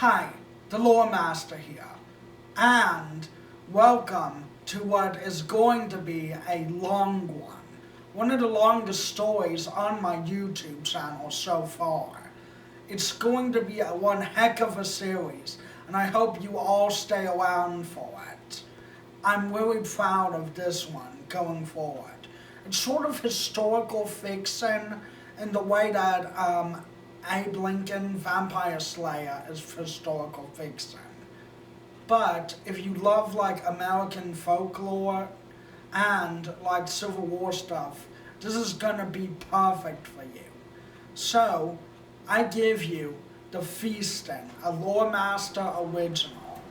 Hi, the Lore Master here, and welcome to what is going to be a long one. One of the longest stories on my YouTube channel so far. It's going to be one heck of a series, and I hope you all stay around for it. I'm really proud of this one going forward. It's sort of historical fiction in the way that Abe Lincoln, Vampire Slayer, is historical fiction. But if you love like American folklore and like Civil War stuff, this is gonna be perfect for you. So, I give you The Feasting, a Lore Master original.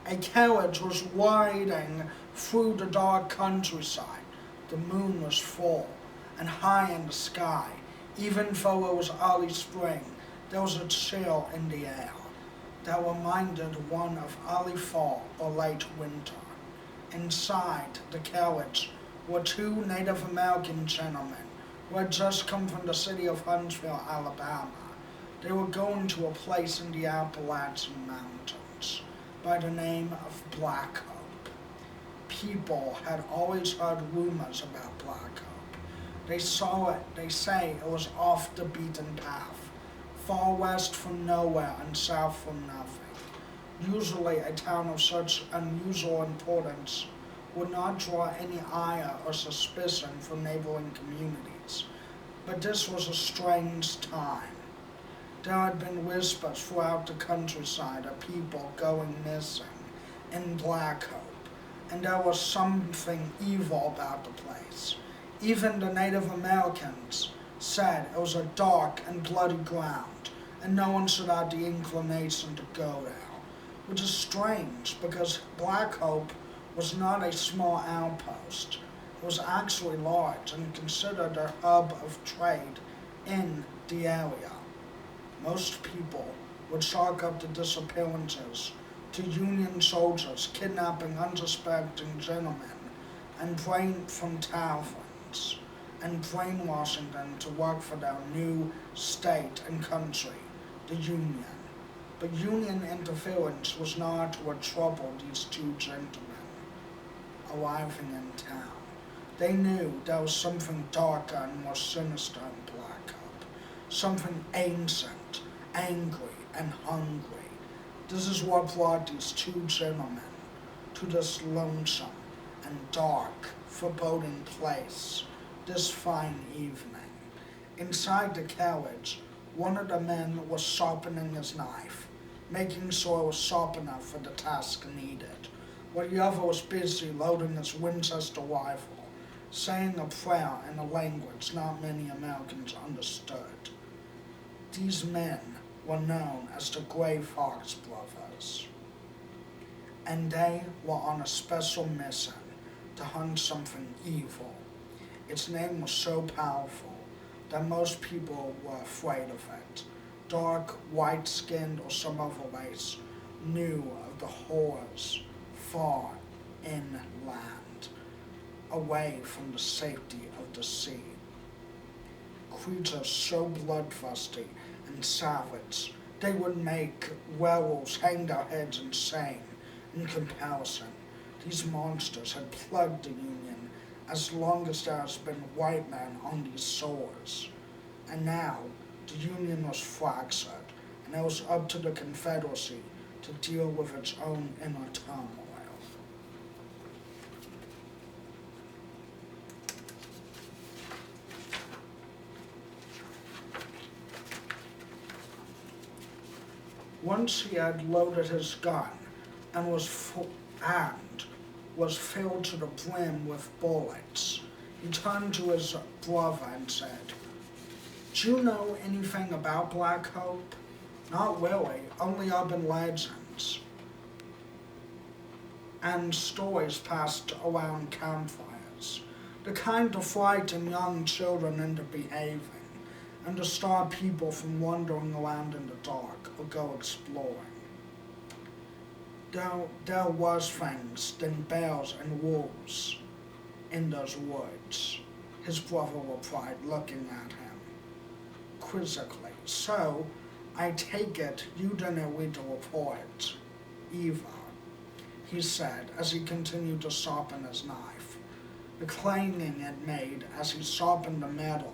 A carriage was riding through the dark countryside. The moon was full and high in the sky. Even though it was early spring, there was a chill in the air that reminded one of early fall or late winter. Inside the carriage were two Native American gentlemen who had just come from the city of Huntsville, Alabama. They were going to a place in the Appalachian Mountains by the name of Black Hope. People had always heard rumors about Black Hope. They saw it, they say it was off the beaten path, far west from nowhere and south from nothing. Usually a town of such unusual importance would not draw any ire or suspicion from neighboring communities. But this was a strange time. There had been whispers throughout the countryside of people going missing in Black Hope, and there was something evil about the place. Even the Native Americans said it was a dark and bloody ground, and no one should have the inclination to go there, which is strange because Black Hope was not a small outpost. It was actually large and considered a hub of trade in the area. Most people would chalk up the disappearances to Union soldiers kidnapping unsuspecting gentlemen and from taverns and brainwashing them to work for their new state and country, the Union. But Union interference was not what troubled these two gentlemen arriving in town. They knew there was something darker and more sinister in Black Hope, something ancient, angry, and hungry. This is what brought these two gentlemen to this lonesome and dark, foreboding place this fine evening. Inside the carriage, one of the men was sharpening his knife, making sure it was sharp enough for the task needed, while the other was busy loading his Winchester rifle, saying a prayer in a language not many Americans understood. These men were known as the Gray Fox Brothers, and they were on a special mission to hunt something evil. Its name was so powerful that most people were afraid of it. Dark, white-skinned, or some other race knew of the horrors far inland, away from the safety of the sea. Creatures so bloodthirsty and savage, they would make werewolves hang their heads in shame. In comparison, these monsters had plagued the Union as long as there has been white men on these shores. And now, the Union was fractured, and it was up to the Confederacy to deal with its own inner turmoil. Once he had loaded his gun and was filled to the brim with bullets, he turned to his brother and said, "Do you know anything about Black Hope?" "Not really, only urban legends and stories passed around campfires, the kind to frighten young children into behaving and to stop people from wandering around in the dark or go exploring. There was things than bears and wolves in those woods," his brother replied, looking at him quizzically. "So, I take it you didn't read the report, Eva, he said as he continued to sharpen his knife. The clanging it made as he sharpened the metal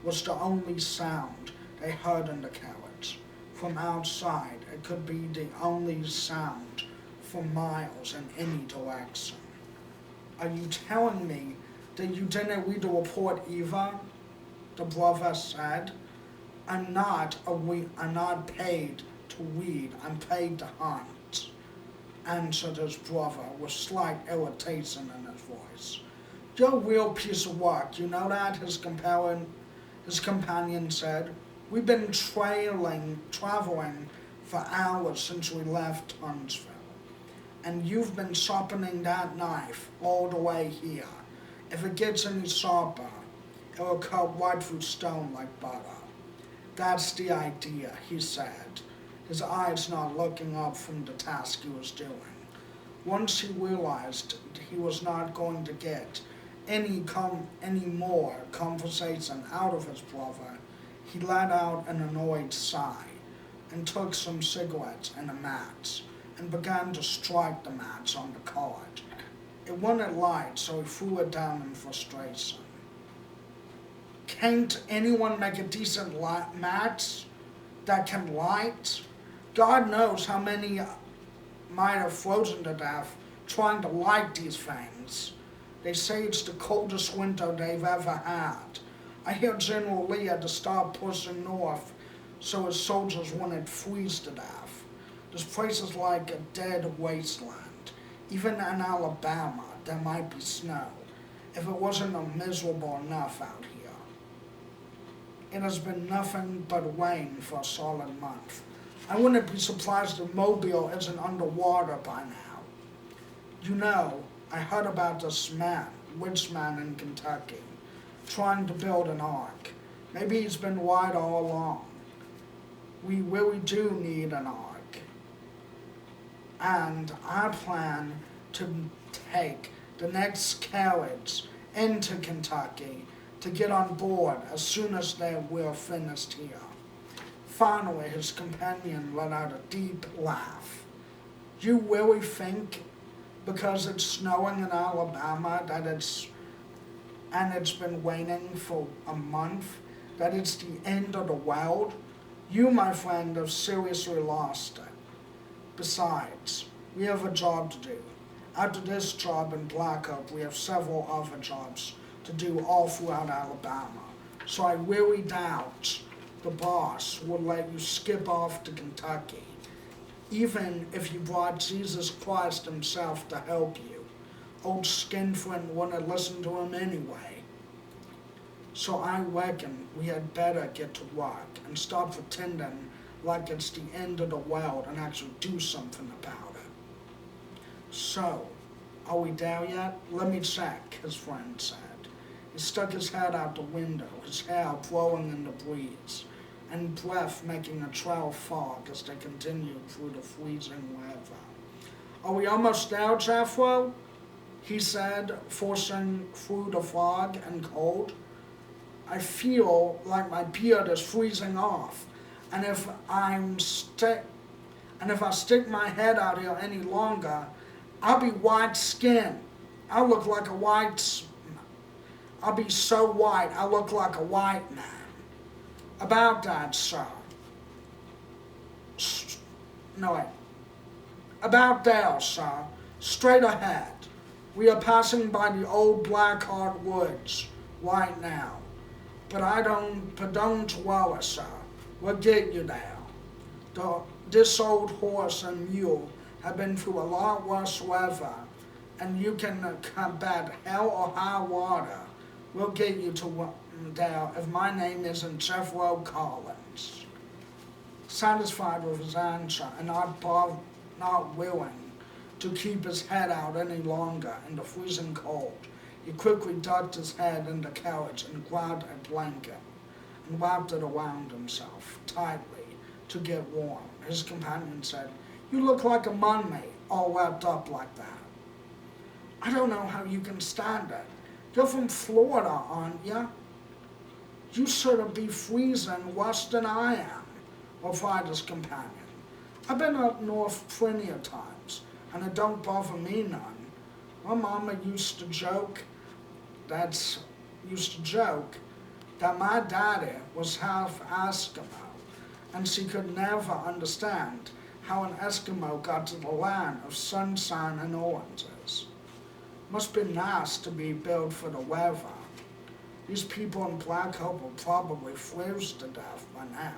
was the only sound they heard in the carriage. From outside, it could be the only sound for miles in any direction. Are you telling me that you didn't read the report, Eva? The brother said. I'm not paid to read, I'm paid to hunt, answered his brother with slight irritation in his voice. You're a real piece of work, you know that, his companion said. We've been traveling for hours since we left Huntsville, and you've been sharpening that knife all the way here. If it gets any sharper, it'll cut right through stone like butter. That's the idea, he said, his eyes not looking up from the task he was doing. Once he realized he was not going to get any more conversation out of his brother, he let out an annoyed sigh and took some cigarettes and a match and began to strike the match on the card. It wouldn't light, so he threw it down in frustration. Can't anyone make a decent match that can light? God knows how many might have frozen to death trying to light these things. They say it's the coldest winter they've ever had. I hear General Lee had to start pushing north so his soldiers wouldn't freeze to death. This place is like a dead wasteland. Even in Alabama, there might be snow, if it wasn't miserable enough out here. It has been nothing but rain for a solid month. I wouldn't be surprised if Mobile isn't underwater by now. You know, I heard about this rich man in Kentucky, trying to build an ark. Maybe he's been right all along. We really do need an ark. And I plan to take the next carriage into Kentucky to get on board as soon as we're finished here. Finally, his companion let out a deep laugh. You really think because it's snowing in Alabama and it's been raining for a month, that it's the end of the world? You, my friend, have seriously lost it. Besides, we have a job to do. After this job in Black Oak, we have several other jobs to do all throughout Alabama. So I really doubt the boss will let you skip off to Kentucky, even if you brought Jesus Christ himself to help you. Old Skinflint wouldn't listen to him anyway. So I reckon we had better get to work and stop pretending like it's the end of the world and actually do something about it. So, are we there yet? Let me check, his friend said. He stuck his head out the window, his hair blowing in the breeze, and breath making a trail of fog as they continued through the freezing weather. Are we almost there, Jethro? He said, forcing through the fog and cold. I feel like my beard is freezing off, and if I stick my head out here any longer, I'll be white-skinned. I'll be so white, I'll look like a white man. About that, sir. About there, sir. Straight ahead. We are passing by the old Blackheart Woods right now. But don't worry, sir. We'll get you there. This old horse and mule have been through a lot worse weather, and you can combat hell or high water. We'll get you to there if my name isn't Jethro Collins. Satisfied with his answer and not willing to keep his head out any longer in the freezing cold, he quickly ducked his head in the carriage and grabbed a blanket and wrapped it around himself tightly to get warm. His companion said, "You look like a mummy, all wrapped up like that." "I don't know how you can stand it. You're from Florida, aren't you? You should be freezing worse than I am. or fighter's companion. I've been up north plenty of times, and it don't bother me none. My mama that used to joke that my daddy was half Eskimo, and she could never understand how an Eskimo got to the land of sunshine and oranges. Must be nice to be built for the weather. These people in Black Hope will probably freeze to death by now.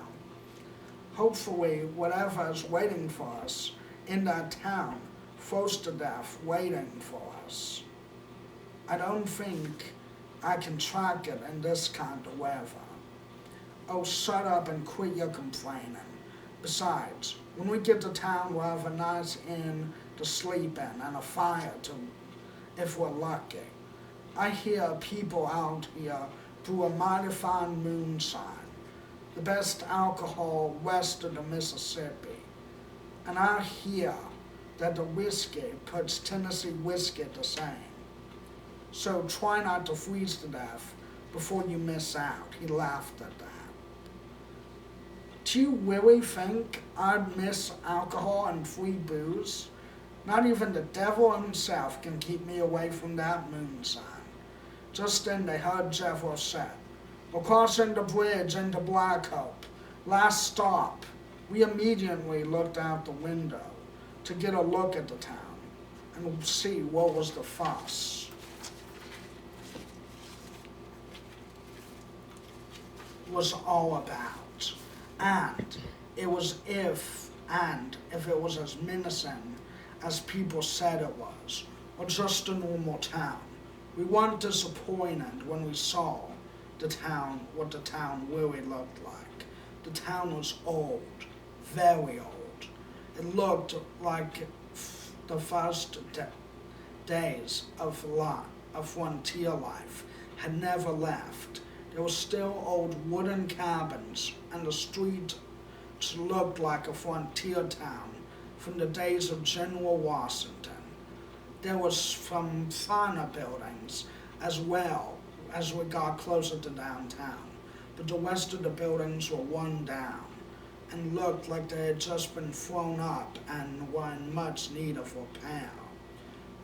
Hopefully, whatever is waiting for us in that town froze to death waiting for us. I don't think I can track it in this kind of weather. Oh, shut up and quit your complaining. Besides, when we get to town, we'll have a nice inn to sleep in and a fire to, if we're lucky. I hear people out here brew a mighty fine moonshine, the best alcohol west of the Mississippi. And I hear that the whiskey puts Tennessee whiskey to shame. So try not to freeze to death before you miss out. He laughed at that. Do you really think I'd miss alcohol and free booze? Not even the devil himself can keep me away from that moonshine. Just then they heard Jethro say, "We're crossing the bridge into Black Hope. Last stop." We immediately looked out the window to get a look at the town and see what was the fuss was all about. And if it was as menacing as people said it was, or just a normal town. We weren't disappointed when we saw what the town really looked like. The town was old, very old. It looked like the first days of frontier life had never left. There were still old wooden cabins, and the street looked like a frontier town from the days of General Washington. There was some finer buildings as well as we got closer to downtown, but the rest of the buildings were run down and looked like they had just been thrown up and were in much need of repair.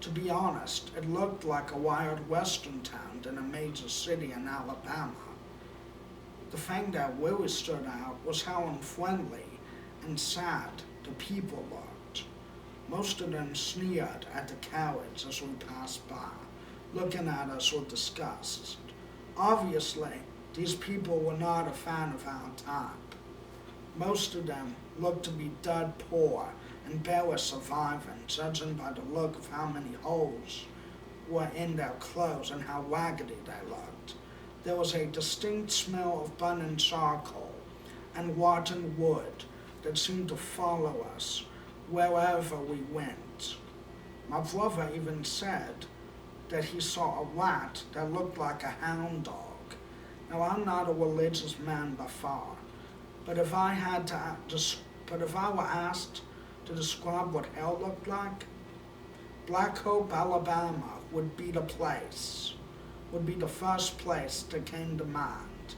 To be honest, it looked like a wild western town than a major city in Alabama. The thing that really stood out was how unfriendly and sad the people looked. Most of them sneered at the cowards as we passed by, looking at us with disgust. Obviously, these people were not a fan of our type. Most of them looked to be dirt poor and barely surviving, judging by the look of how many holes were in their clothes and how raggedy they looked. There was a distinct smell of burning charcoal and rotten wood that seemed to follow us wherever we went. My brother even said that he saw a rat that looked like a hound dog. Now, I'm not a religious man by far, but if I were asked to describe what hell looked like, Black Hope, Alabama would be the first place that came to mind.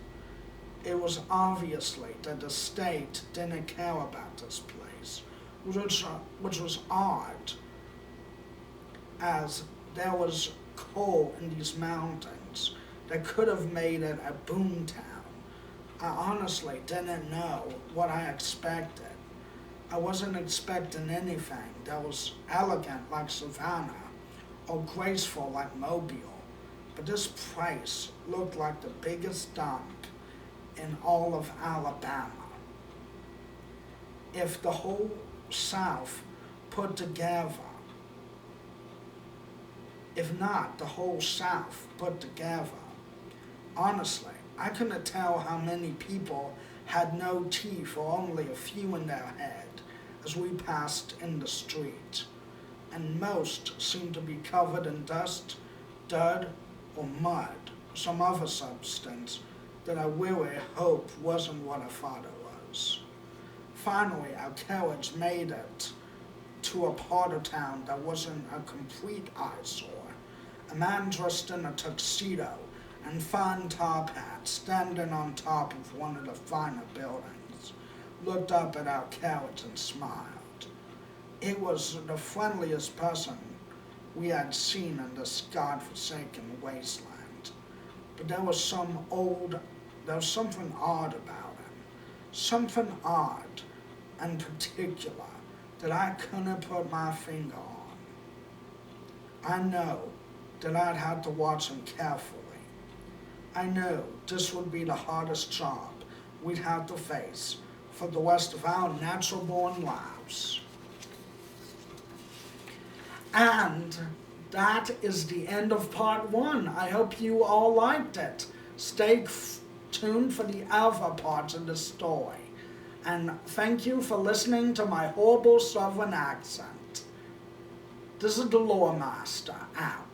It was obviously that the state didn't care about this place, which was odd, as there was coal in these mountains that could have made it a boom town. I honestly didn't know what I expected. I wasn't expecting anything that was elegant like Savannah or graceful like Mobile, but this place looked like the biggest dump in all of Alabama. If the whole South put together, if not the whole South put together, honestly, I couldn't tell how many people had no teeth or only a few in their head as we passed in the street, and most seemed to be covered in dust, dirt, or mud, some other substance that I really hope wasn't what I thought it was. Finally, our carriage made it to a part of town that wasn't a complete eyesore. A man dressed in a tuxedo and fine top hat standing on top of one of the finer buildings. looked up at our carriage and smiled. It was the friendliest person we had seen in this God-forsaken wasteland. But there was something odd about him. Something odd and particular that I couldn't put my finger on. I know that I'd have to watch him carefully. I knew this would be the hardest job we'd have to face for the rest of our natural-born lives. And that is the end of part 1. I hope you all liked it. Stay tuned for the other parts of the story. And thank you for listening to my horrible southern accent. This is the Lore Master, out.